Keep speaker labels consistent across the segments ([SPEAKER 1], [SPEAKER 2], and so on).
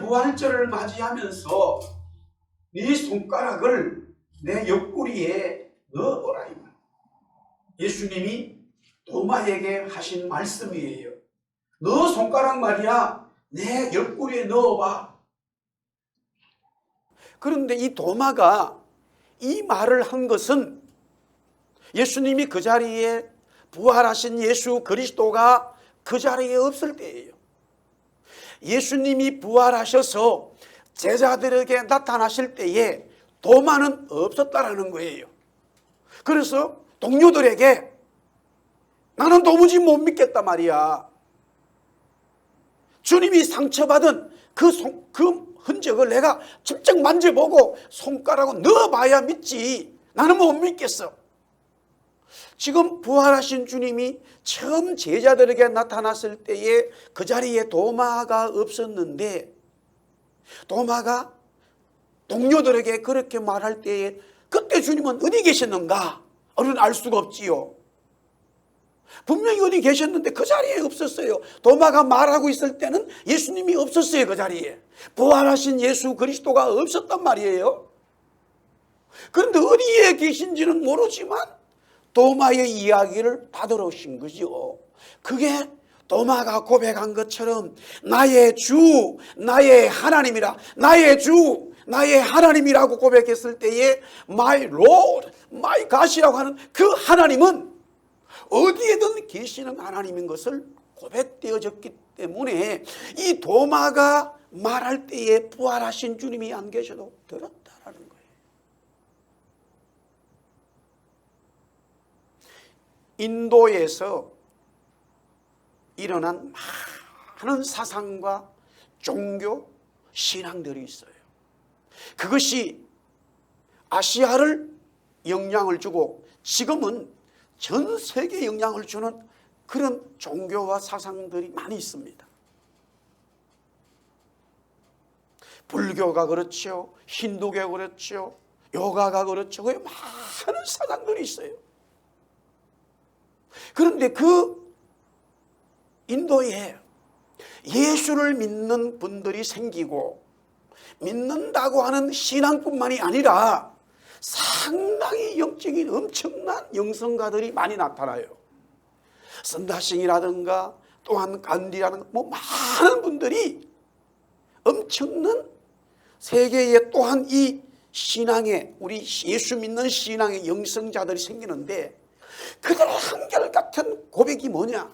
[SPEAKER 1] 부활절을 맞이하면서 네 손가락을 내 옆구리에 넣어보라. 예수님이 도마에게 하신 말씀이에요. 너 손가락 말이야 내 옆구리에 넣어봐. 그런데 이 도마가 이 말을 한 것은 예수님이 그 자리에 부활하신 예수 그리스도가 그 자리에 없을 때예요. 예수님이 부활하셔서 제자들에게 나타나실 때에 도마는 없었다라는 거예요. 그래서 동료들에게 나는 도무지 못 믿겠다 말이야. 주님이 상처받은 그 흔적을 내가 직접 만져보고 손가락을 넣어봐야 믿지. 나는 못 믿겠어. 지금 부활하신 주님이 처음 제자들에게 나타났을 때에 그 자리에 도마가 없었는데, 도마가 동료들에게 그렇게 말할 때에 그때 주님은 어디 계셨는가? 우리는 알 수가 없지요. 분명히 어디 계셨는데 그 자리에 없었어요. 도마가 말하고 있을 때는 예수님이 없었어요. 그 자리에 부활하신 예수 그리스도가 없었단 말이에요. 그런데 어디에 계신지는 모르지만 도마의 이야기를 받으러 오신 거죠. 그게 도마가 고백한 것처럼 나의 주, 나의 하나님이라, 나의 주, 나의 하나님이라고 고백했을 때에 My Lord, My God이라고 하는 그 하나님은 어디에든 계시는 하나님인 것을 고백되어졌기 때문에 이 도마가 말할 때에 부활하신 주님이 안 계셔도 들었다라는 거예요. 인도에서 일어난 많은 사상과 종교, 신앙들이 있어요. 그것이 아시아를 영향을 주고 지금은 전 세계에 영향을 주는 그런 종교와 사상들이 많이 있습니다. 불교가 그렇죠. 힌두교가 그렇죠. 요가가 그렇죠. 그게 많은 사상들이 있어요. 그런데 그 인도에 예수를 믿는 분들이 생기고 믿는다고 하는 신앙뿐만이 아니라 상당히 영적인 엄청난 영성가들이 많이 나타나요. 선다싱이라든가 또한 간디라든가 많은 분들이 엄청난 세계에 또한 이 신앙의 우리 예수 믿는 신앙의 영성자들이 생기는데 그들의 한결같은 고백이 뭐냐?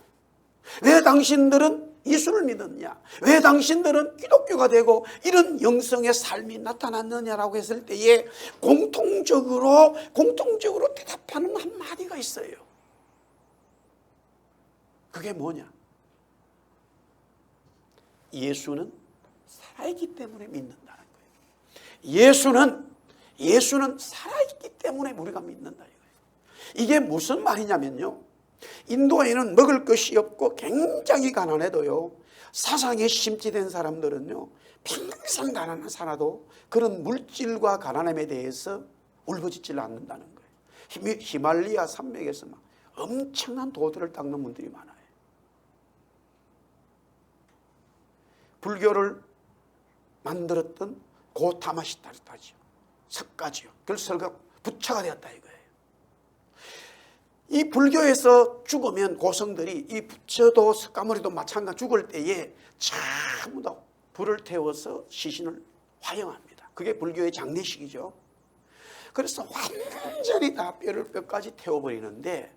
[SPEAKER 1] 왜 당신들은 예수를 믿었냐? 왜 당신들은 기독교가 되고 이런 영성의 삶이 나타났느냐라고 했을 때에 공통적으로 대답하는 한마디가 있어요. 그게 뭐냐? 예수는 살아있기 때문에 믿는다는 거예요. 예수는 살아있기 때문에 우리가 믿는다 이거예요. 이게 무슨 말이냐면요, 인도에는 먹을 것이 없고 굉장히 가난해도요, 사상에 심취된 사람들은요 평생 가난한 살아도 그런 물질과 가난함에 대해서 울부짖질 않는다는 거예요. 히말리아 산맥에서 막 엄청난 도들을 닦는 분들이 많아요. 불교를 만들었던 고타마시타르타지요, 석가지요, 그래서 부처가 되었다 이거예요. 이 불교에서 죽으면 고성들이 이 부처도 석가모니도 마찬가지 죽을 때에 전부 다 불을 태워서 시신을 화영합니다. 그게 불교의 장례식이죠. 그래서 완전히 다 뼈까지 태워버리는데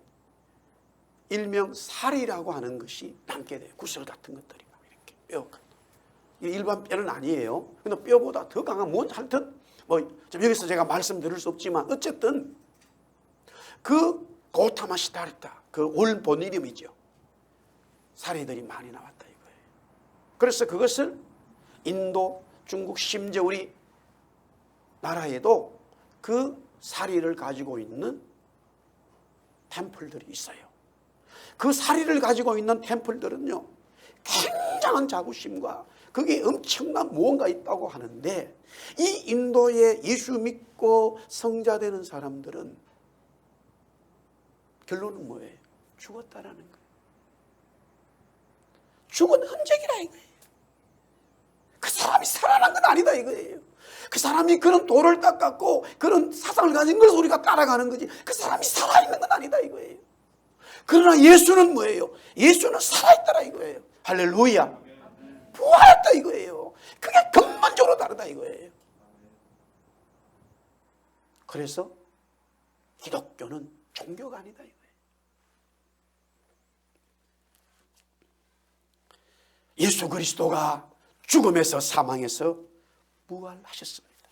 [SPEAKER 1] 일명 살이라고 하는 것이 남게 돼요. 구슬 같은 것들이 이렇게 뼈가. 일반 뼈는 아니에요. 근데 뼈보다 더 강한 하여튼 여기서 제가 말씀드릴 수 없지만 어쨌든 그 고타마시타르타 그 올 본 이름이죠. 사례들이 많이 나왔다 이거예요. 그래서 그것을 인도, 중국, 심지어 우리 나라에도 그 사리를 가지고 있는 템플들이 있어요. 그 사리를 가지고 있는 템플들은요 굉장한 자부심과 그게 엄청난 무언가 있다고 하는데, 이 인도에 예수 믿고 성자 되는 사람들은 결론은 뭐예요? 죽었다라는 거예요. 죽은 흔적이라 이거예요. 그 사람이 살아난 건 아니다 이거예요. 그 사람이 그런 도를 닦았고 그런 사상을 가진 것을 우리가 따라가는 거지, 그 사람이 살아있는 건 아니다 이거예요. 그러나 예수는 뭐예요? 예수는 살아있더라 이거예요. 할렐루야. 부활했다 이거예요. 그게 근본적으로 다르다 이거예요. 그래서 기독교는 종교가 아니다 이거예요. 예수 그리스도가 죽음에서 사망해서 부활하셨습니다.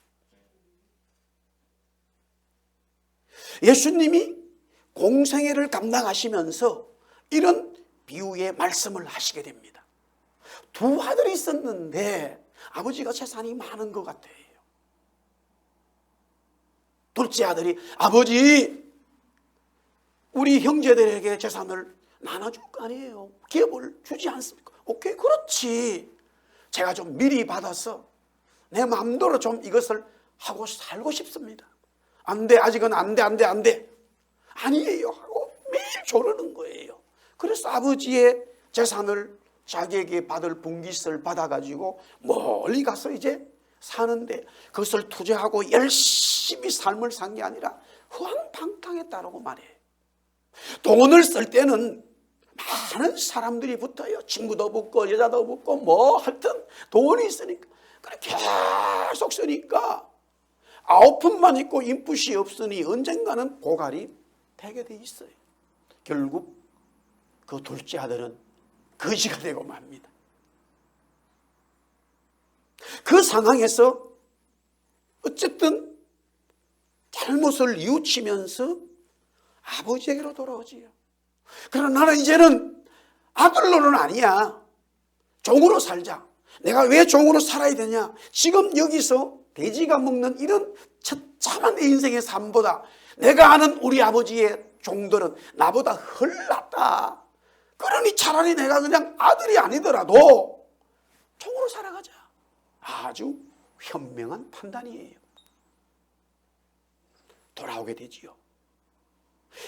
[SPEAKER 1] 예수님이 공생애를 감당하시면서 이런 비유의 말씀을 하시게 됩니다. 두 아들이 있었는데 아버지가 재산이 많은 것 같아요. 둘째 아들이 아버지 우리 형제들에게 재산을 나눠줄 거 아니에요. 기업을 주지 않습니까? 오케이, 그렇지. 제가 좀 미리 받아서 내 마음대로 좀 이것을 하고 살고 싶습니다. 안 돼, 아직은 안 돼. 아니에요 하고 매일 조르는 거예요. 그래서 아버지의 재산을 자기에게 받을 분깃을 받아가지고 멀리 가서 이제 사는데 그것을 투자하고 열심히 삶을 산 게 아니라 후한방탕했다라고 말해요. 돈을 쓸 때는 많은 사람들이 붙어요. 친구도 붙고 여자도 붙고 뭐 하여튼 돈이 있으니까 그렇게 계속 쓰니까 아웃풋만 있고 인풋이 없으니 언젠가는 고갈이 되게 돼 있어요. 결국 그 둘째 아들은 거지가 되고 맙니다. 그 상황에서 어쨌든 잘못을 뉘우치면서 아버지에게로 돌아오지요. 그러나 나는 이제는 아들로는 아니야. 종으로 살자. 내가 왜 종으로 살아야 되냐? 지금 여기서 돼지가 먹는 이런 처참한 내 인생의 삶보다 내가 아는 우리 아버지의 종들은 나보다 훨 낫다. 그러니 차라리 내가 그냥 아들이 아니더라도 종으로 살아가자. 아주 현명한 판단이에요. 돌아오게 되지요.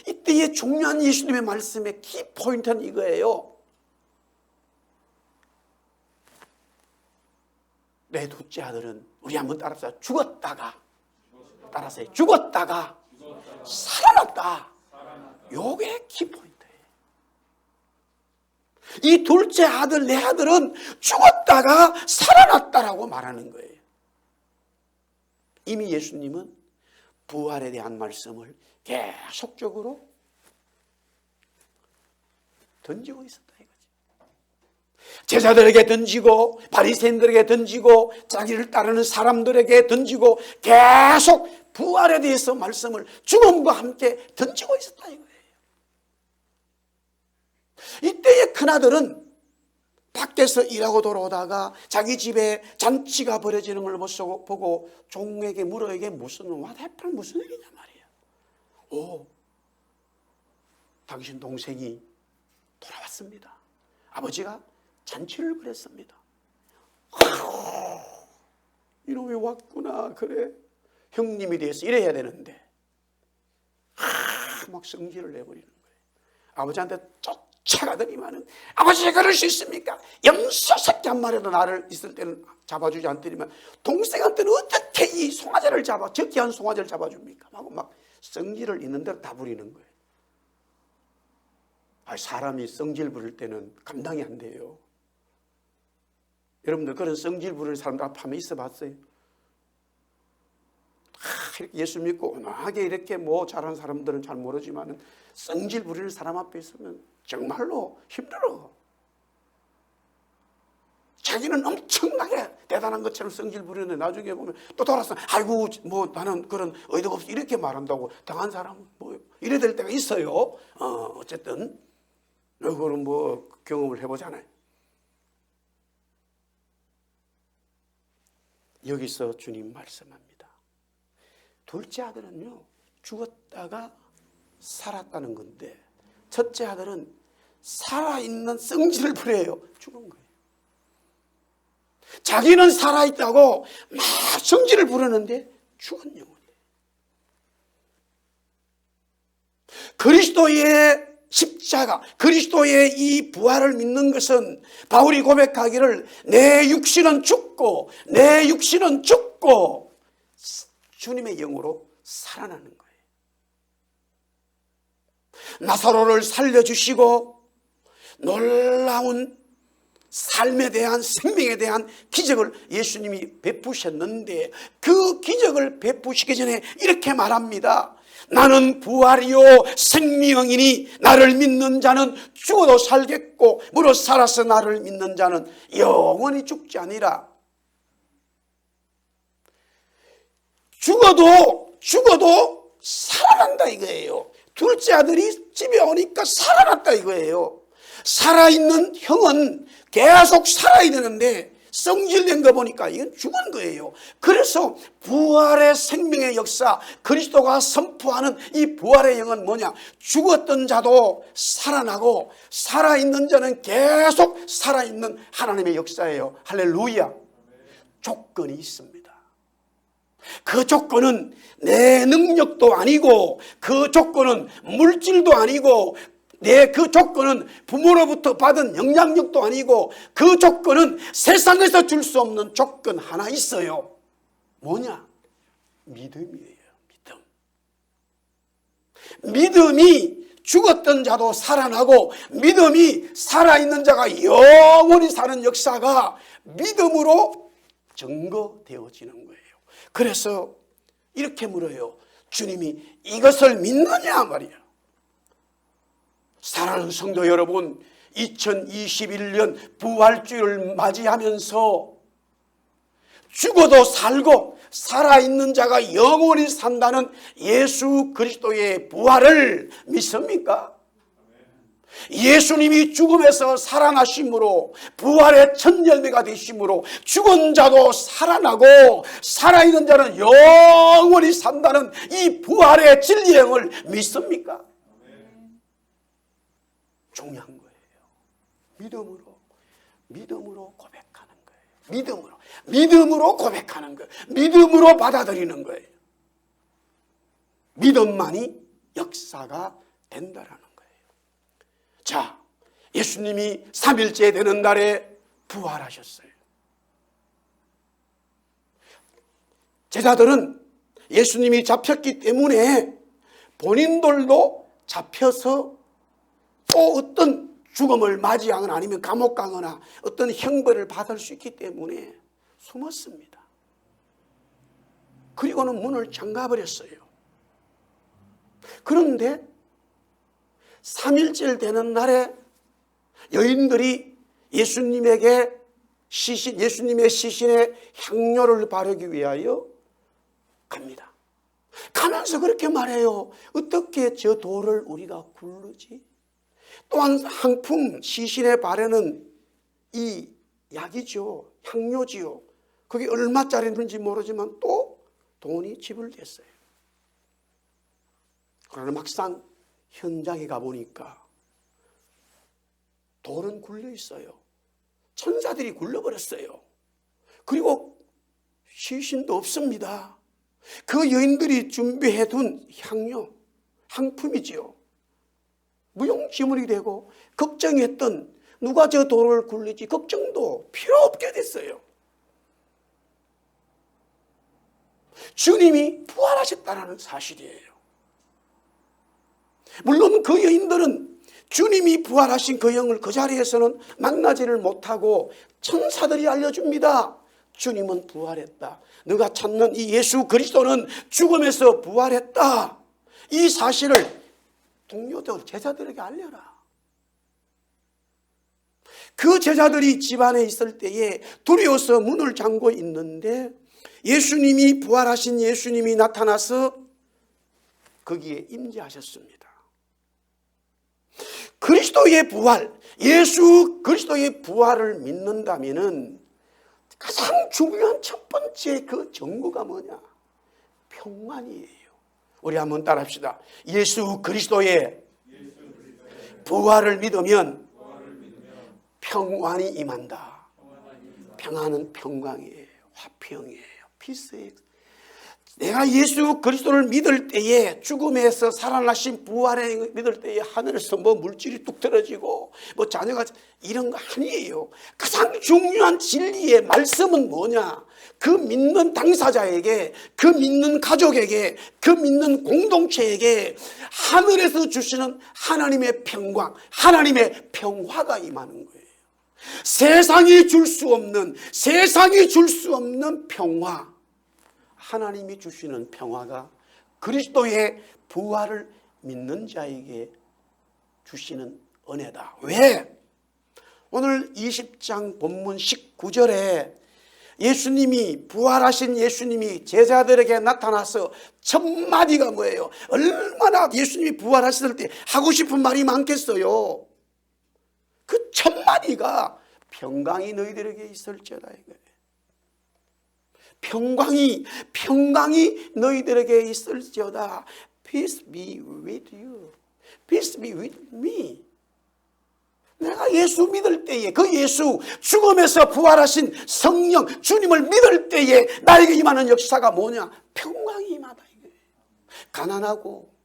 [SPEAKER 1] 이때의 중요한 예수님의 말씀의 키포인트는 이거예요. 내 둘째 아들은 우리 한번 따라서 죽었다가 살아났다. 요게 키포인트예요. 이 둘째 아들, 내 아들은 죽었다가 살아났다라고 말하는 거예요. 이미 예수님은 부활에 대한 말씀을 계속적으로 던지고 있었다 이거지. 제자들에게 던지고 바리새인들에게 던지고 자기를 따르는 사람들에게 던지고 계속 부활에 대해서 말씀을 죽음과 함께 던지고 있었다 이거예요. 이때의 큰아들은 밖에서 일하고 돌아오다가 자기 집에 잔치가 벌어지는 걸 보고 종에게 물어 이게 무슨 일이냐 말이야. 오, 당신 동생이 돌아왔습니다. 아버지가 잔치를 벌였습니다. 이놈이 왔구나. 그래, 형님이 돼서 이래야 되는데 막 성질을 내버리는 거예요. 아버지한테 쫓아가더니만은 아버지 그럴 수 있습니까? 염소 새끼 한 마리도 나를 있을 때는 잡아주지 않더니만 동생한테는 어떻게 이 송아지를 적기한 송아지를 잡아줍니까? 하고 막 성질을 있는 대로 다 부리는 거예요. 사람이 성질 부릴 때는 감당이 안 돼요. 여러분들 그런 성질 부리는 사람들 앞에 한번 있어 봤어요? 예수 믿고 온화하게 이렇게 뭐 잘하는 사람들은 잘 모르지만 성질 부리는 사람 앞에 있으면 정말로 힘들어. 자기는 엄청나게 대단한 것처럼 성질 부리는데 나중에 보면 또 돌아서 아이고 뭐 나는 그런 의도가 없이 이렇게 말한다고 당한 사람은 뭐 이래 될 때가 있어요. 어쨌든 그거는 뭐 경험을 해보잖아요. 여기서 주님 말씀합니다. 둘째 아들은요 죽었다가 살았다는 건데 첫째 아들은 살아있는 성질을 부려요. 죽은 거예요. 자기는 살아있다고 막 성질을 부르는데 죽은 영혼이에요. 그리스도의 십자가 그리스도의 이 부활을 믿는 것은 바울이 고백하기를 내 육신은 죽고 내 육신은 죽고 주님의 영으로 살아나는 거예요. 나사로를 살려주시고 놀라운 삶에 대한 생명에 대한 기적을 예수님이 베푸셨는데 그 기적을 베푸시기 전에 이렇게 말합니다. 나는 부활이요 생명이니 나를 믿는 자는 죽어도 살겠고 무릇 살아서 나를 믿는 자는 영원히 죽지 아니라. 죽어도 살아난다 이거예요. 둘째 아들이 집에 오니까 살아났다 이거예요. 살아있는 형은 계속 살아야 되는데 성질낸 거 보니까 이건 죽은 거예요. 그래서 부활의 생명의 역사, 그리스도가 선포하는 이 부활의 영은 뭐냐? 죽었던 자도 살아나고 살아있는 자는 계속 살아있는 하나님의 역사예요. 할렐루야. 조건이 있습니다. 그 조건은 내 능력도 아니고 그 조건은 물질도 아니고 그 조건은 부모로부터 받은 영향력도 아니고 그 조건은 세상에서 줄 수 없는 조건 하나 있어요. 뭐냐? 믿음이에요. 믿음이 죽었던 자도 살아나고 믿음이 살아있는 자가 영원히 사는 역사가 믿음으로 증거되어지는 거예요. 그래서 이렇게 물어요. 주님이 이것을 믿느냐 말이야. 사랑하는 성도 여러분, 2021년 부활주의를 맞이하면서 죽어도 살고 살아있는 자가 영원히 산다는 예수 그리스도의 부활을 믿습니까? 예수님이 죽음에서 살아나심으로 부활의 첫 열매가 되심으로 죽은 자도 살아나고 살아있는 자는 영원히 산다는 이 부활의 진리의 영을 믿습니까? 중요한 거예요. 믿음으로 고백하는 거예요. 믿음으로 고백하는 거예요. 믿음으로 받아들이는 거예요. 믿음만이 역사가 된다라는 거예요. 자, 예수님이 3일째 되는 날에 부활하셨어요. 제자들은 예수님이 잡혔기 때문에 본인들도 잡혀서 또 어떤 죽음을 맞이하거나 아니면 감옥 가거나 어떤 형벌을 받을 수 있기 때문에 숨었습니다. 그리고는 문을 잠가버렸어요. 그런데 3일째 되는 날에 여인들이 예수님의 시신에 향료를 바르기 위하여 갑니다. 가면서 그렇게 말해요. 어떻게 저 돌을 우리가 굴르지? 또한 향품 시신에 바르는 이 약이죠. 향료지요. 그게 얼마짜리인지 모르지만 또 돈이 지불됐어요. 그러나 막상 현장에 가보니까 돌은 굴려 있어요. 천사들이 굴려버렸어요. 그리고 시신도 없습니다. 그 여인들이 준비해둔 향료, 향품이지요. 무용지물이 되고 걱정했던 누가 저 돌을 굴리지 걱정도 필요 없게 됐어요. 주님이 부활하셨다는 사실이에요. 물론 그 여인들은 주님이 부활하신 그 영을 그 자리에서는 만나지를 못하고 천사들이 알려줍니다. 주님은 부활했다. 너가 찾는 이 예수 그리스도는 죽음에서 부활했다. 이 사실을 동료들, 제자들에게 알려라. 그 제자들이 집안에 있을 때에 두려워서 문을 잠고 있는데 예수님이 부활하신 예수님이 나타나서 거기에 임재하셨습니다. 그리스도의 부활, 예수 그리스도의 부활을 믿는다면은 가장 중요한 첫 번째 그 정보가 뭐냐? 평안이에요. 우리 한번 따라합시다. 예수 그리스도의 부활을 믿으면 평안이 임한다. 평안은 평강이에요. 화평이에요. 피스예요. 내가 예수 그리스도를 믿을 때에, 죽음에서 살아나신 부활을 믿을 때에 하늘에서 뭐 물질이 뚝 떨어지고 뭐 자녀가 이런 거 아니에요. 가장 중요한 진리의 말씀은 뭐냐? 그 믿는 당사자에게, 그 믿는 가족에게, 그 믿는 공동체에게 하늘에서 주시는 하나님의 평강, 하나님의 평화가 임하는 거예요. 세상이 줄 수 없는 평화, 하나님이 주시는 평화가 그리스도의 부활을 믿는 자에게 주시는 은혜다. 왜? 오늘 20장 본문 19절에 예수님이, 부활하신 예수님이 제자들에게 나타나서 첫 마디가 뭐예요? 얼마나 예수님이 부활하셨을 때 하고 싶은 말이 많겠어요. 그 첫 마디가 평강이 너희들에게 있을지어다 이거예요. 평강이 너희들에게 있을지어다. Peace be with you. Peace be with me. 내가 예수 믿을 때에, 그 예수, 죽음에서 부활하신 성령 주님을 믿을 때에 나에게 임하는 역사가 뭐냐? 평강이 임하다 이거예요. 가난하고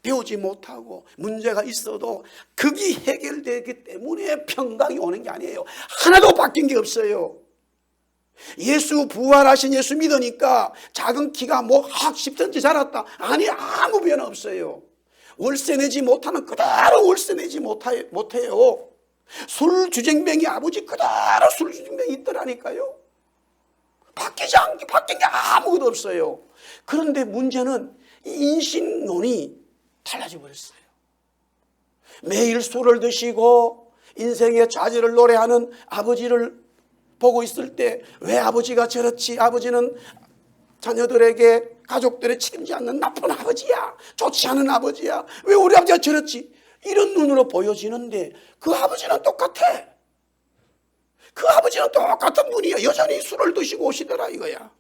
[SPEAKER 1] 배우지 못하고 문제가 있어도 그게 해결되기 때문에 평강이 오는 게 아니에요. 하나도 바뀐 게 없어요. 예수, 부활하신 예수 믿으니까 작은 키가 뭐 10cm 자랐다. 아니, 아무 변화 없어요. 월세 내지 못하면 그대로 월세 내지 못해요. 술주정뱅이 아버지 그대로 술주정뱅이 있더라니까요. 바뀐 게 아무것도 없어요. 그런데 문제는 인신론이 달라져 버렸어요. 매일 술을 드시고 인생의 좌절을 노래하는 아버지를 보고 있을 때 왜 아버지가 저렇지? 아버지는 자녀들에게, 가족들에 책임지 않는 나쁜 아버지야. 좋지 않은 아버지야. 왜 우리 아버지가 저렇지? 이런 눈으로 보여지는데 그 아버지는 똑같아. 그 아버지는 똑같은 분이야. 여전히 술을 드시고 오시더라 이거야.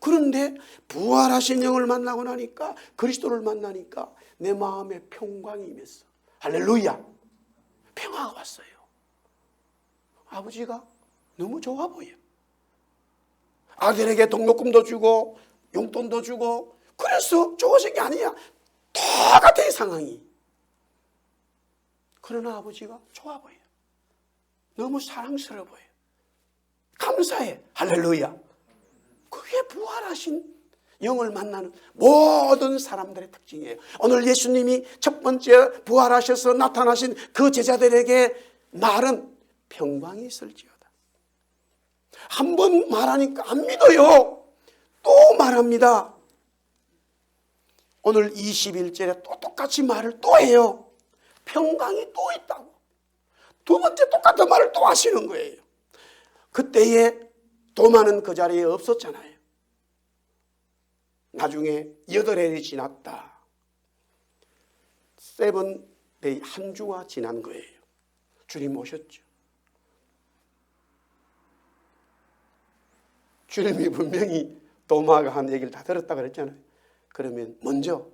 [SPEAKER 1] 그런데 부활하신 영을 만나고 나니까, 그리스도를 만나니까 내 마음에 평강이 임했어. 할렐루야. 평화가 왔어요. 아버지가 너무 좋아 보여. 아들에게 등록금도 주고 용돈도 주고 그래서 좋아진 게 아니야. 똑같아 이 상황이. 그러나 아버지가 좋아 보여. 너무 사랑스러워 보여. 감사해. 할렐루야. 그게 부활하신 영을 만나는 모든 사람들의 특징이에요. 오늘 예수님이 첫 번째 부활하셔서 나타나신 그 제자들에게 말은 평강이 있을지어다. 한 번 말하니까 안 믿어요. 또 말합니다. 오늘 21절에 또 똑같이 말을 또 해요. 평강이 또 있다고. 두 번째 똑같은 말을 또 하시는 거예요. 그때에 도마는 그 자리에 없었잖아요. 나중에 8일이 지났다. 7day, 한 주가 지난 거예요. 주님 오셨죠. 주님이 분명히 도마가 한 얘기를 다 들었다 그랬잖아요. 그러면 먼저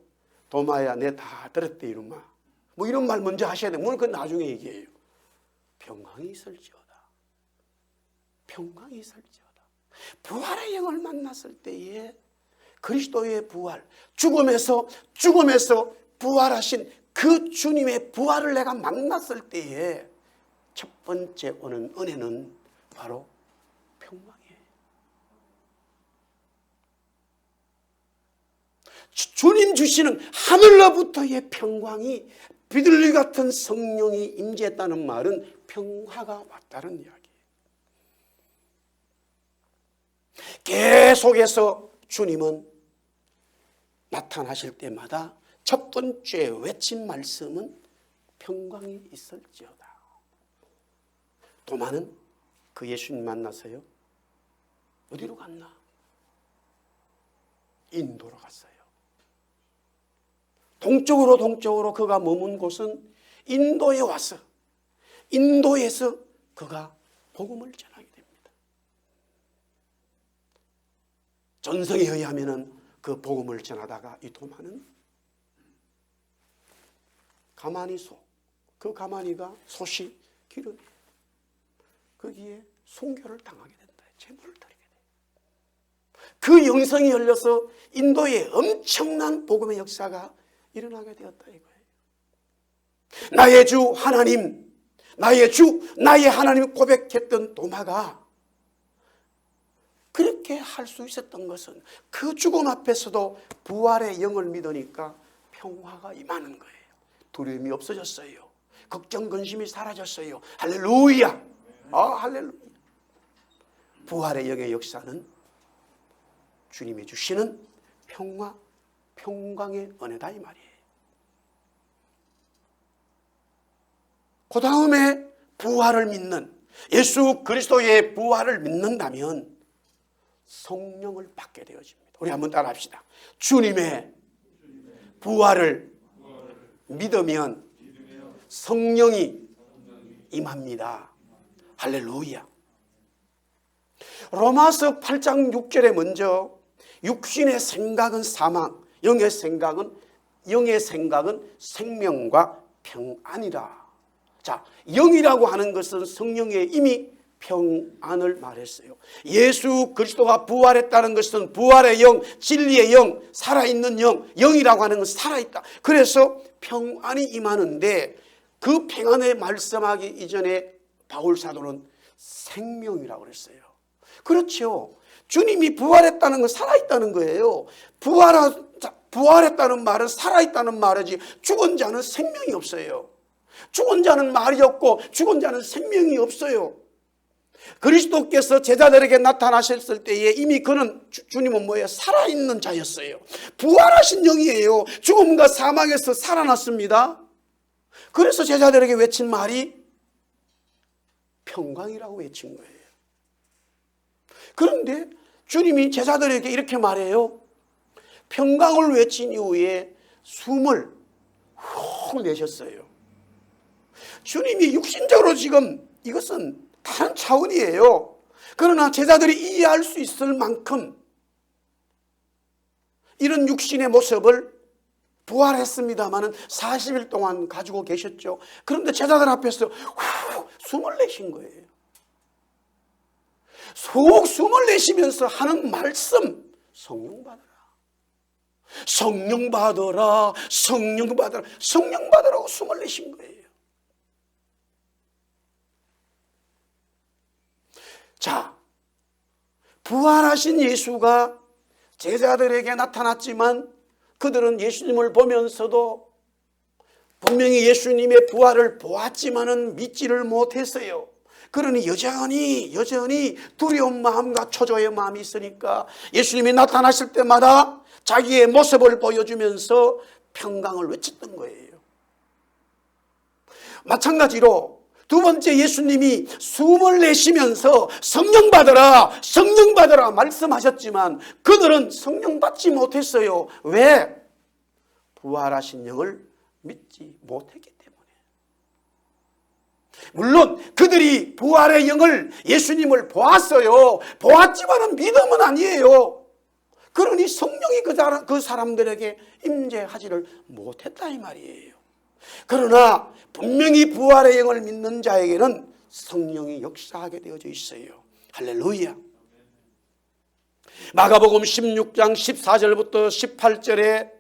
[SPEAKER 1] 도마야 내 다 들었대 이놈아. 뭐 이런 말 먼저 하셔야 돼. 물론 그건 나중에 얘기해요. 평강이 있을지어다. 평강이 있을지어다. 부활의 영을 만났을 때에 그리스도의 부활, 죽음에서 부활하신 그 주님의 부활을 내가 만났을 때에 첫 번째 오는 은혜는 바로 평강이에요. 주님 주시는 하늘로부터의 평강이, 비둘기 같은 성령이 임재했다는 말은 평화가 왔다는 이야기예요. 계속해서 주님은 나타나실 때마다 첫 번째 외친 말씀은 평강이 있을지어다. 도마는 그 예수님 만나서요, 어디로 갔나? 인도로 갔어요. 동쪽으로 그가 머문 곳은 인도에 와서, 인도에서 그가 복음을 전하게 됩니다. 전성에 의하면 그 복음을 전하다가 이 도마는 가만히 그 가만히가 솥이 기름이에요. 거기에 순교를 당하게 된다. 제물을 드리게 돼요. 그 영성이 열려서 인도에 엄청난 복음의 역사가 일어나게 되었다 이거예요. 나의 주 하나님, 나의 주, 나의 하나님 고백했던 도마가 그렇게 할 수 있었던 것은 그 죽음 앞에서도 부활의 영을 믿으니까 평화가 임하는 거예요. 두려움이 없어졌어요. 걱정 근심이 사라졌어요. 할렐루야. 할렐루야. 부활의 영의 역사는 주님이 주시는 평화, 평강의 은혜다 이 말이에요. 그 다음에 부활을 믿는, 예수 그리스도의 부활을 믿는다면 성령을 받게 되어집니다. 우리 한번 따라합시다. 주님의 부활을 믿으면 성령이 임합니다. 할렐루야. 로마서 8장 6절에 먼저 육신의 생각은 사망, 영의 생각은 생명과 평안이라. 자, 영이라고 하는 것은 성령의 이미 평안을 말했어요. 예수 그리스도가 부활했다는 것은 부활의 영, 진리의 영, 살아있는 영, 영이라고 하는 것은 살아있다. 그래서 평안이 임하는데 그 평안을 말씀하기 이전에 바울 사도는 생명이라고 그랬어요. 그렇죠. 주님이 부활했다는 건 살아있다는 거예요. 부활했다는 말은 살아있다는 말이지 죽은 자는 생명이 없어요. 죽은 자는 말이 없고 죽은 자는 생명이 없어요. 그리스도께서 제자들에게 나타나셨을 때에 이미 그는 주님은 뭐예요? 살아있는 자였어요. 부활하신 영이에요. 죽음과 사망에서 살아났습니다. 그래서 제자들에게 외친 말이 평강이라고 외친 거예요. 그런데 주님이 제자들에게 이렇게 말해요. 평강을 외친 이후에 숨을 훅 내셨어요. 주님이 육신적으로 지금 이것은 다른 차원이에요. 그러나 제자들이 이해할 수 있을 만큼 이런 육신의 모습을 부활했습니다마는 40일 동안 가지고 계셨죠. 그런데 제자들 앞에서 후 숨을 내신 거예요. 속 숨을 내쉬면서 하는 말씀, 성령 받으라. 성령 받으라. 성령 받으라. 성령 받으라고 숨을 내신 거예요. 자, 부활하신 예수가 제자들에게 나타났지만 그들은 예수님을 보면서도 분명히 예수님의 부활을 보았지만은 믿지를 못했어요. 그러니 여전히 두려운 마음과 초조의 마음이 있으니까 예수님이 나타나실 때마다 자기의 모습을 보여주면서 평강을 외쳤던 거예요. 마찬가지로 두 번째 예수님이 숨을 내쉬면서 성령 받으라, 성령 받으라 말씀하셨지만 그들은 성령 받지 못했어요. 왜? 부활하신 영을 믿지 못했기 때문에. 물론 그들이 부활의 영을, 예수님을 보았어요. 보았지만은 믿음은 아니에요. 그러니 성령이 그 사람들에게 임재하지를 못했다 이 말이에요. 그러나 분명히 부활의 영을 믿는 자에게는 성령이 역사하게 되어져 있어요. 할렐루야. 마가복음 16장 14절부터 18절에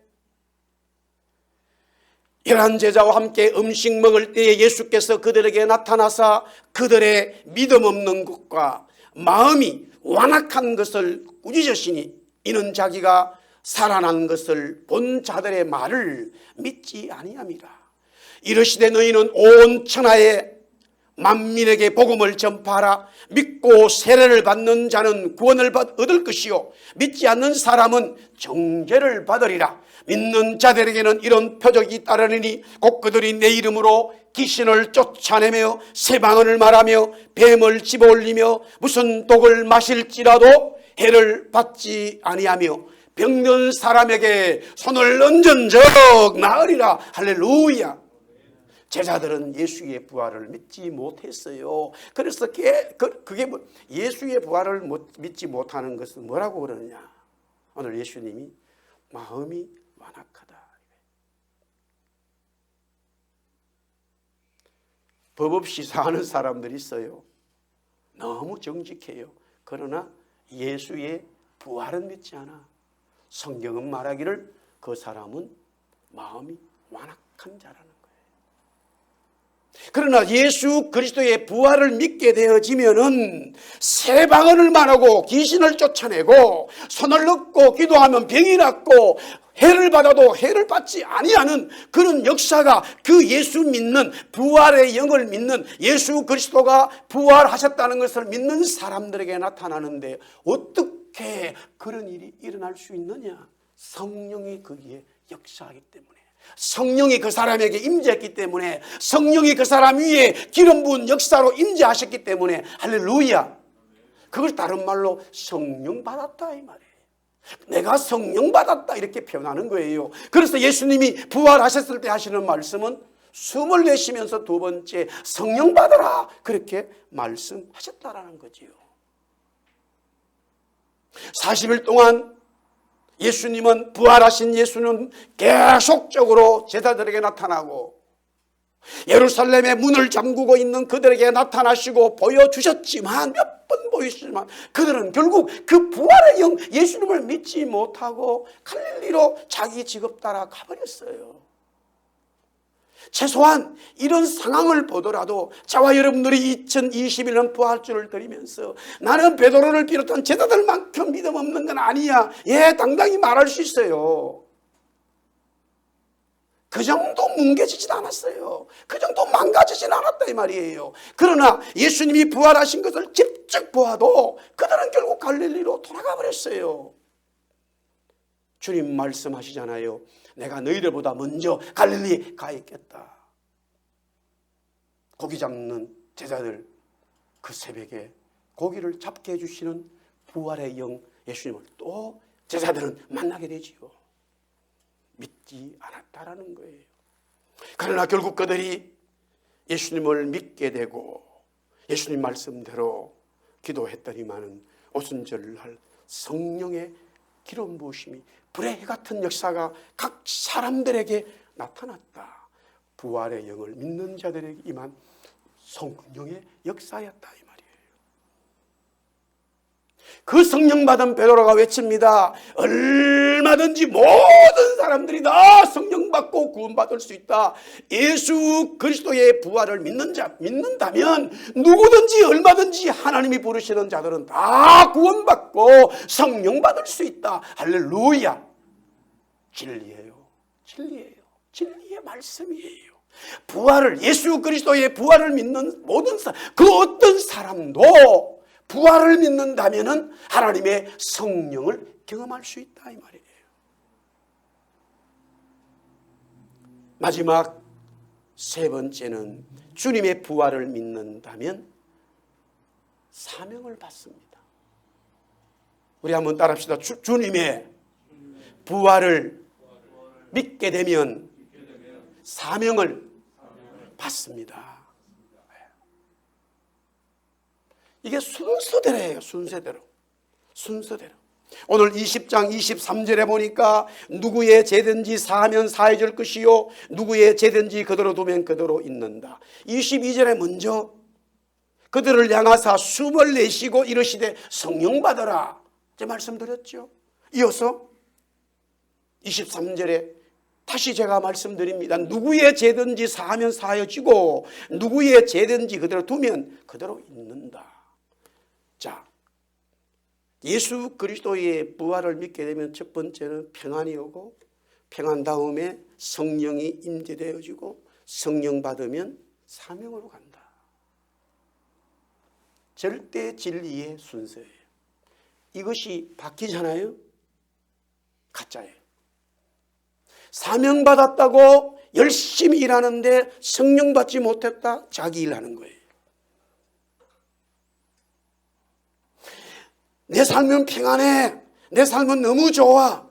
[SPEAKER 1] 11 제자와 함께 음식 먹을 때에 예수께서 그들에게 나타나사 그들의 믿음 없는 것과 마음이 완악한 것을 꾸짖으시니 이는 자기가 살아난 것을 본 자들의 말을 믿지 아니함이라. 이르시되 너희는 온 천하에 만민에게 복음을 전파하라. 믿고 세례를 받는 자는 구원을 얻을 것이요 믿지 않는 사람은 정죄를 받으리라. 믿는 자들에게는 이런 표적이 따르니 곧 그들이 내 이름으로 귀신을 쫓아내며 새 방언을 말하며 뱀을 집어올리며 무슨 독을 마실지라도 해를 받지 아니하며 병든 사람에게 손을 얹은즉 나으리라. 할렐루야. 제자들은 예수의 부활을 믿지 못했어요. 그래서 그게 예수의 부활을 믿지 못하는 것은 뭐라고 그러느냐? 오늘 예수님이 마음이 완악하다. 법 없이 사는 사람들이 있어요. 너무 정직해요. 그러나 예수의 부활은 믿지 않아. 성경은 말하기를 그 사람은 마음이 완악한 자라는 거예요. 그러나 예수 그리스도의 부활을 믿게 되어지면은 새 방언을 말하고 귀신을 쫓아내고 손을 넣고 기도하면 병이 낫고 해를 받아도 해를 받지 아니하는 그런 역사가 그 예수 믿는 부활의 영을 믿는 예수 그리스도가 부활하셨다는 것을 믿는 사람들에게 나타나는데 어떻게 그런 일이 일어날 수 있느냐? 성령이 거기에 역사하기 때문에, 성령이 그 사람에게 임재했기 때문에, 성령이 그 사람 위에 기름 부은 역사로 임재하셨기 때문에, 할렐루야. 그걸 다른 말로 성령 받았다 이 말이에요. 내가 성령 받았다 이렇게 표현하는 거예요. 그래서 예수님이 부활하셨을 때 하시는 말씀은 숨을 내쉬면서 두 번째 성령 받으라 그렇게 말씀하셨다라는 거지요. 40일 동안 예수님은, 부활하신 예수는 계속적으로 제자들에게 나타나고 예루살렘의 문을 잠그고 있는 그들에게 나타나시고 보여주셨지만, 몇 번 보이시지만 그들은 결국 그 부활의 영 예수님을 믿지 못하고 갈릴리로 자기 직업 따라 가버렸어요. 최소한 이런 상황을 보더라도 저와 여러분들이 2021년 부활주를 드리면서 나는 베드로를 비롯한 제자들만큼 믿음 없는 건 아니야, 예, 당당히 말할 수 있어요. 그 정도 뭉개지진 않았어요. 그 정도 망가지진 않았다 이 말이에요. 그러나 예수님이 부활하신 것을 직접 보아도 그들은 결국 갈릴리로 돌아가 버렸어요. 주님 말씀하시잖아요. 내가 너희들보다 먼저 갈릴리 가 있겠다. 고기 잡는 제자들, 그 새벽에 고기를 잡게 해주시는 부활의 영 예수님을 또 제자들은 만나게 되지요. 믿지 않았다라는 거예요. 그러나 결국 그들이 예수님을 믿게 되고 예수님 말씀대로 기도했더니만은 오순절날 성령의 기름 부으심이 불의 해 같은 역사가 각 사람들에게 나타났다. 부활의 영을 믿는 자들에게 임한 성령의 역사였다 이 말이에요. 그 성령 받은 베드로가 외칩니다. 얼마든지 모든 사람들이 다 성령 받고 구원받을 수 있다. 예수 그리스도의 부활을 믿는다면 누구든지 얼마든지 하나님이 부르시는 자들은 다 구원받고 성령 받을 수 있다. 할렐루야. 진리예요. 진리예요. 진리의 말씀이에요. 부활을, 예수 그리스도의 부활을 믿는 모든 사람, 그 어떤 사람도 부활을 믿는다면 하나님의 성령을 경험할 수 있다 이 말이에요. 마지막 세 번째는 주님의 부활을 믿는다면 사명을 받습니다. 우리 한번 따라합시다. 주님의 부활을 믿게 되면 사명을 받습니다. 이게 순서대로예요. 순서대로. 오늘 20장 23절에 보니까 누구의 죄든지 사하면 사해 줄 것이요 누구의 죄든지 그대로 두면 그대로 있는다. 22절에 먼저 그들을 향하사 숨을 내쉬고 이르시되 성령 받으라. 제 말씀드렸죠. 이어서 23절에 다시 제가 말씀드립니다. 누구의 죄든지 사하면 사해지고 누구의 죄든지 그대로 두면 그대로 있는다. 자, 예수 그리스도의 부활을 믿게 되면 첫 번째는 평안이 오고 평안 다음에 성령이 임재되어지고 성령 받으면 사명으로 간다. 절대 진리의 순서예요. 이것이 바뀌잖아요. 가짜예요. 사명 받았다고 열심히 일하는데 성령 받지 못했다. 자기 일하는 거예요. 내 삶은 평안해. 내 삶은 너무 좋아.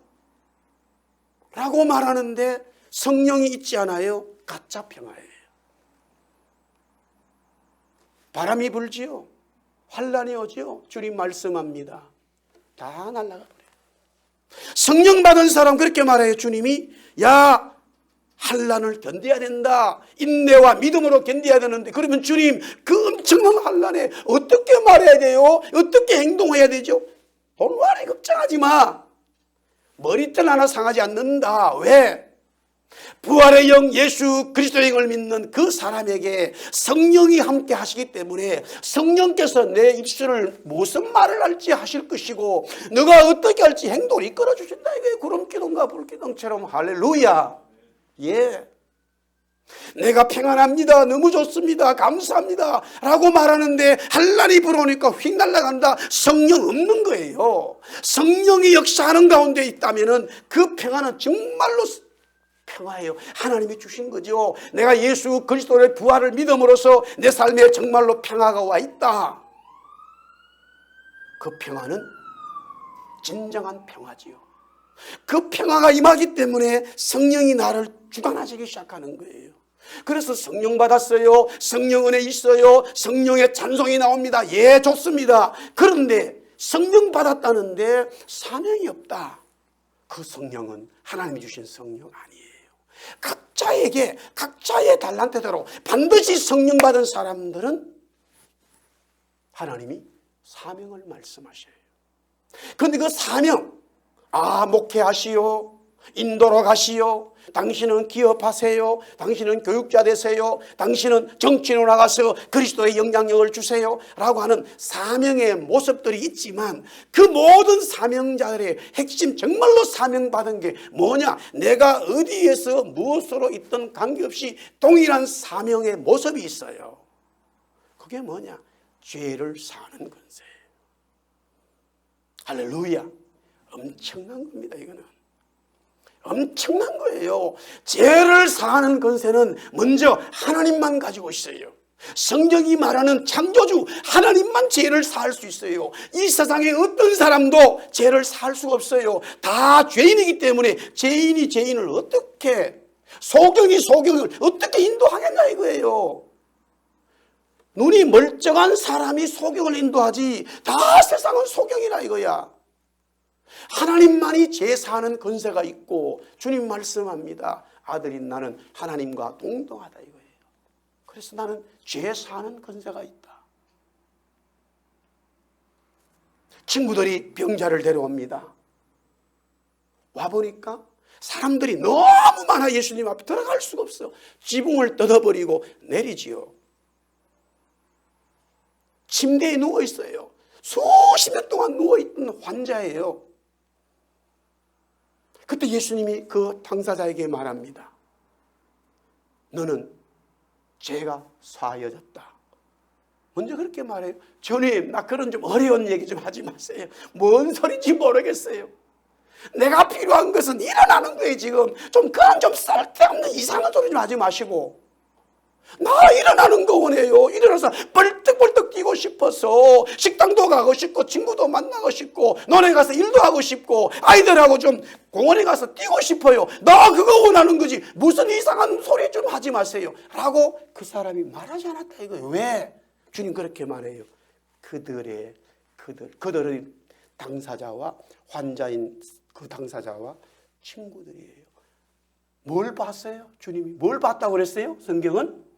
[SPEAKER 1] 라고 말하는데 성령이 있지 않아요. 가짜 평화예요. 바람이 불지요. 환란이 오지요. 주님 말씀합니다. 다 날아가 버려요. 성령 받은 사람 그렇게 말해요. 주님이 야 환란을 견뎌야 된다. 인내와 믿음으로 견뎌야 되는데 그러면 주님 그 엄청난 환란에 어떻게 말해야 돼요? 어떻게 행동해야 되죠? 혼란이 걱정하지 마. 머리털 하나 상하지 않는다. 왜? 부활의 영 예수 그리스도의 영을 믿는 그 사람에게 성령이 함께 하시기 때문에 성령께서 내 입술을 무슨 말을 할지 하실 것이고 너가 어떻게 할지 행동을 이끌어 주신다. 이게 구름기둥과 불기둥처럼. 할렐루야. 예. 내가 평안합니다. 너무 좋습니다. 감사합니다. 라고 말하는데 한란이 불어오니까 휙 날아간다. 성령 없는 거예요. 성령이 역사하는 가운데 있다면 그 평안은 정말로 평화예요. 하나님이 주신 거죠. 내가 예수 그리스도의 부활을 믿음으로써 내 삶에 정말로 평화가 와 있다. 그 평화는 진정한 평화지요. 그 평화가 임하기 때문에 성령이 나를 주관하시기 시작하는 거예요. 그래서 성령 받았어요. 성령 은혜 있어요. 성령의 찬송이 나옵니다. 예, 좋습니다. 그런데 성령 받았다는데 사명이 없다. 그 성령은 하나님이 주신 성령 아니에요. 각자에게 각자의 달란트대로 반드시 성령 받은 사람들은 하나님이 사명을 말씀하셔요. 그런데 그 사명, 목회하시오, 인도로 가시오, 당신은 기업하세요, 당신은 교육자 되세요, 당신은 정치인으로 나가서 그리스도의 영향력을 주세요 라고 하는 사명의 모습들이 있지만 그 모든 사명자들의 핵심, 정말로 사명받은 게 뭐냐? 내가 어디에서 무엇으로 있든 관계없이 동일한 사명의 모습이 있어요. 그게 뭐냐? 죄를 사는 권세예요. 할렐루야. 엄청난 겁니다. 이거는 엄청난 거예요. 죄를 사하는 권세는 먼저 하나님만 가지고 있어요. 성경이 말하는 창조주 하나님만 죄를 사할 수 있어요. 이 세상에 어떤 사람도 죄를 사할 수가 없어요. 다 죄인이기 때문에 죄인이 죄인을 어떻게, 소경이 소경을 어떻게 인도하겠냐 이거예요. 눈이 멀쩡한 사람이 소경을 인도하지 다 세상은 소경이라 이거야. 하나님만이 죄 사하는 권세가 있고 주님 말씀합니다. 아들인 나는 하나님과 동등하다 이거예요. 그래서 나는 죄 사하는 권세가 있다. 친구들이 병자를 데려옵니다. 와보니까 사람들이 너무 많아 예수님 앞에 들어갈 수가 없어요. 지붕을 뜯어버리고 내리지요. 침대에 누워있어요. 수십 년 동안 누워있던 환자예요. 그때 예수님이 그 당사자에게 말합니다. 너는 죄가 사하여졌다. 먼저 그렇게 말해요. 주님, 나 그런 좀 어려운 얘기 좀 하지 마세요. 뭔 소리인지 모르겠어요. 내가 필요한 것은 일어나는 거예요. 지금 좀 그런 좀 쓸데없는 이상한 소리 좀 하지 마시고 나 일어나는 거 원해요. 일어나서 벌떡벌떡 뛰고 싶어서 식당도 가고 싶고 친구도 만나고 싶고 논에 가서 일도 하고 싶고 아이들하고 좀 공원에 가서 뛰고 싶어요. 나 그거 원하는 거지 무슨 이상한 소리 좀 하지 마세요 라고 그 사람이 말하지 않았다 이거예요. 왜? 주님 그렇게 말해요. 그들은 당사자와 환자인 그 당사자와 친구들이에요. 뭘 봤어요? 주님이 뭘 봤다고 그랬어요? 성경은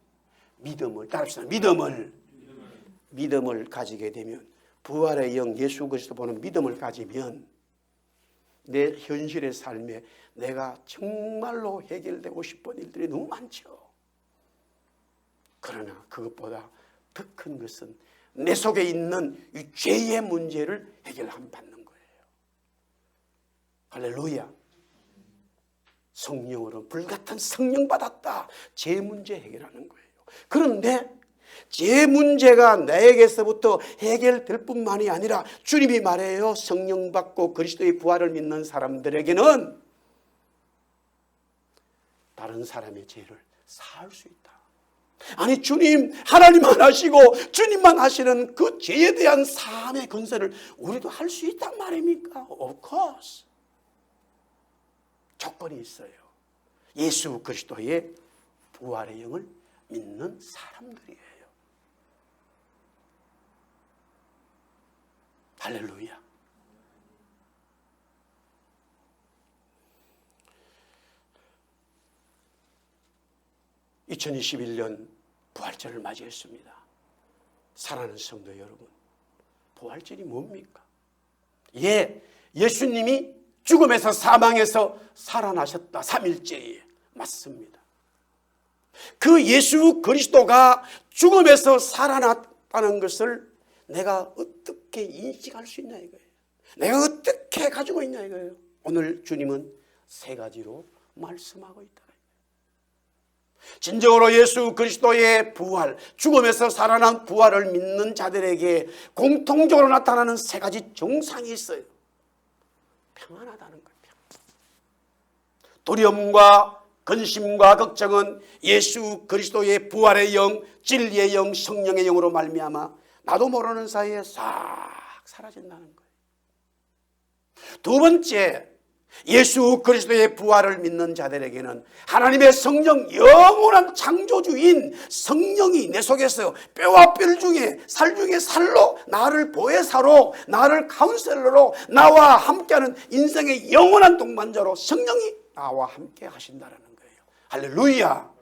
[SPEAKER 1] 믿음을, 따라합시다. 믿음을 가지게 되면, 부활의 영 예수 그리스도 보는 믿음을 가지면 내 현실의 삶에 내가 정말로 해결되고 싶은 일들이 너무 많죠. 그러나 그것보다 더 큰 것은 내 속에 있는 이 죄의 문제를 해결받는 거예요. 할렐루야. 성령으로 불같은 성령 받았다. 죄 문제 해결하는 거예요. 그런데 죄 문제가 나에게서부터 해결될 뿐만이 아니라 주님이 말해요. 성령 받고 그리스도의 부활을 믿는 사람들에게는 다른 사람의 죄를 사할 수 있다. 아니 주님 하나님만 하시고 주님만 하시는 그 죄에 대한 사함의 권세를 우리도 할 수 있단 말입니까? Of course. 조건이 있어요. 예수 그리스도의 부활의 영을 믿는 사람들이에요. 할렐루야. (2021년) 부활절을 맞이했습니다. 사랑하는 성도 여러분, 부활절이 뭡니까? 예, 예수님이 죽음에서 사망해서 살아나셨다. 3일째에 맞습니다. 그 예수 그리스도가 죽음에서 살아났다는 것을 내가 어떻게 인식할 수 있냐 이거예요. 내가 어떻게 가지고 있냐 이거예요. 오늘 주님은 세 가지로 말씀하고 있다. 진정으로 예수 그리스도의 부활, 죽음에서 살아난 부활을 믿는 자들에게 공통적으로 나타나는 세 가지 정상이 있어요. 평안하다는 거예요. 두려움과 근심과 걱정은 예수 그리스도의 부활의 영, 진리의 영, 성령의 영으로 말미암아 나도 모르는 사이에 싹 사라진다는 거예요. 두 번째, 예수 그리스도의 부활을 믿는 자들에게는 하나님의 성령, 영원한 창조주인 성령이 내 속에서 뼈와 뼈 중에 살 중에 살로 나를 보혜사로, 나를 카운셀러로, 나와 함께하는 인생의 영원한 동반자로 성령이 나와 함께 하신다는 거예요. 할렐루야.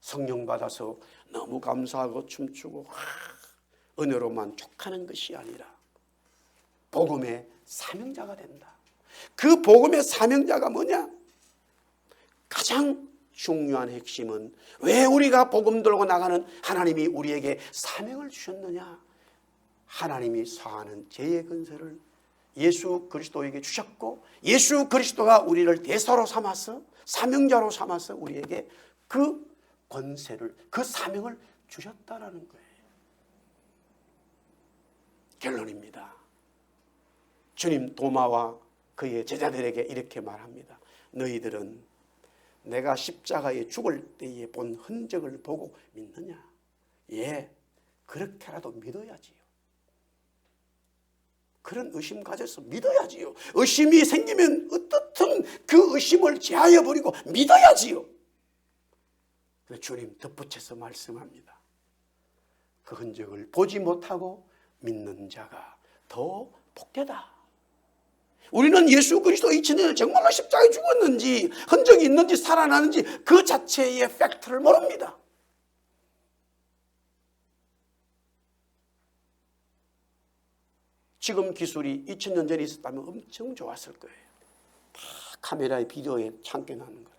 [SPEAKER 1] 성령 받아서 너무 감사하고 춤추고 은혜로만 족하는 것이 아니라 복음의 사명자가 된다. 그 복음의 사명자가 뭐냐? 가장 중요한 핵심은 왜 우리가 복음 들고 나가는 하나님이 우리에게 사명을 주셨느냐? 하나님이 사하는 죄의 근세를 예수 그리스도에게 주셨고 예수 그리스도가 우리를 대사로 삼아서 사명자로 삼아서 우리에게 그 권세를, 그 사명을 주셨다라는 거예요. 결론입니다. 주님 도마와 그의 제자들에게 이렇게 말합니다. 너희들은 내가 십자가에 죽을 때에 본 흔적을 보고 믿느냐? 예, 그렇게라도 믿어야지요. 그런 의심 가져서 믿어야지요. 의심이 생기면 어떻든 그 의심을 제하여 버리고 믿어야지요. 주님 덧붙여서 말씀합니다. 그 흔적을 보지 못하고 믿는 자가 더 복되다. 우리는 예수 그리스도 2000년을 정말로 십자가에 죽었는지 흔적이 있는지 살아나는지 그 자체의 팩트를 모릅니다. 지금 기술이 2000년 전에 있었다면 엄청 좋았을 거예요. 다 카메라에 비디오에 참겨나는 거예요.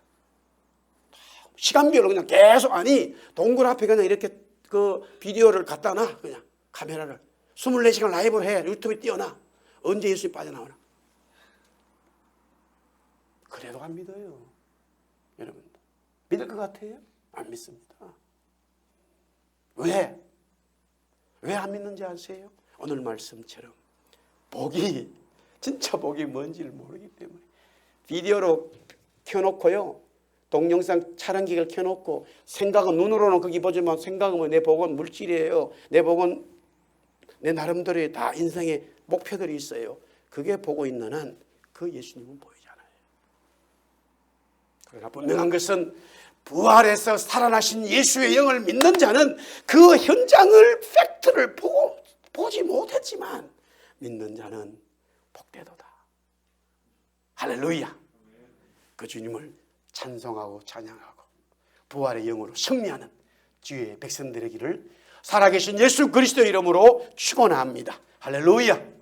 [SPEAKER 1] 시간별로 그냥 계속, 아니 동굴 앞에 그냥 이렇게 그 비디오를 갖다 놔. 그냥 카메라를 24시간 라이브로 해. 유튜브에 띄워놔. 언제 예수님 빠져나오나. 그래도 안 믿어요. 여러분 믿을 것 같아요? 안 믿습니다. 왜? 왜 안 믿는지 아세요? 오늘 말씀처럼 복이, 진짜 복이 뭔지를 모르기 때문에 비디오로 켜놓고요, 동영상 촬영기를 켜놓고 생각은 눈으로는 거기 보지만 생각은 내 복은 물질이에요. 내 복은 내 나름대로의 다 인생의 목표들이 있어요. 그게 보고 있는 한 그 예수님은 보이잖아요. 그러나 분명한 것은 부활해서 살아나신 예수의 영을 믿는 자는 그 현장을, 팩트를 보지 못했지만 믿는 자는 복되도다. 할렐루야. 그 주님을 찬송하고 찬양하고 부활의 영으로 승리하는 주의 백성들의 되기를 살아계신 예수 그리스도의 이름으로 축원합니다. 할렐루야.